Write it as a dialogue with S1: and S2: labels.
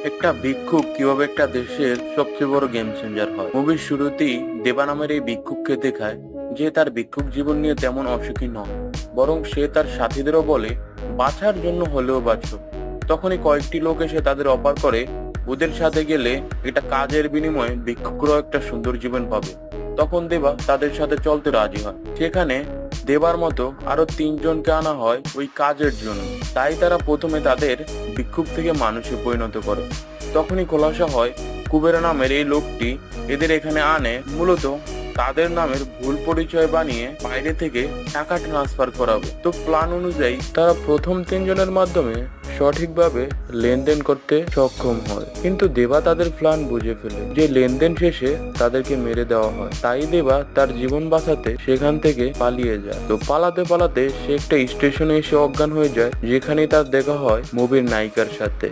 S1: একটা ভিক্ষুক কিভাবে একটা দেশের সবচেয়ে বড় গেম চেঞ্জার হয়। মুভির শুরুতেই দেবা নামের এই ভিক্ষুককে দেখায় যে তার ভিক্ষুক জীবন নিয়ে তেমন অসুখী নয়, বরং সে তার সাথীদেরও বলে বাঁচার জন্য হলেও বাঁচো। তখনই কয়েকটি লোক এসে তাদের অফার করে ওদের সাথে গেলে এটা কাজের বিনিময়ে ভিক্ষুকরাও একটা সুন্দর জীবন পাবে। তখন দেবা তাদের সাথে চলতে রাজি হয়। সেখানে দেবার মতো আরো তিনজনকে আনা হয় ওই কাজের জন্য। তাই তারা প্রথমে তাদের ভিক্ষুক থেকে মানুষে পরিণত করে। তখনই খোলাসা হয় কুবেরা নামের এই লোকটি এদের এখানে আনে মূলত তাদের নামের ভুল পরিচয় বানিয়ে বাইরে থেকে টাকা ট্রান্সফার করাবে। তো প্ল্যান অনুযায়ী তারা প্রথম তিনজনের মাধ্যমে সঠিকভাবে লেনদেন করতে সক্ষম হয়, কিন্তু দেবা তাদের প্ল্যান বুঝে ফেলে যে লেনদেন শেষে তাদেরকে মেরে দেওয়া হয়। তাই দেবা তার জীবন বাঁচাতে সেখান থেকে পালিয়ে যায়। তো পালাতে পালাতে সে একটা স্টেশনে এসে অজ্ঞান হয়ে যায়, যেখানে তার দেখা হয় মুভির নায়িকার সাথে।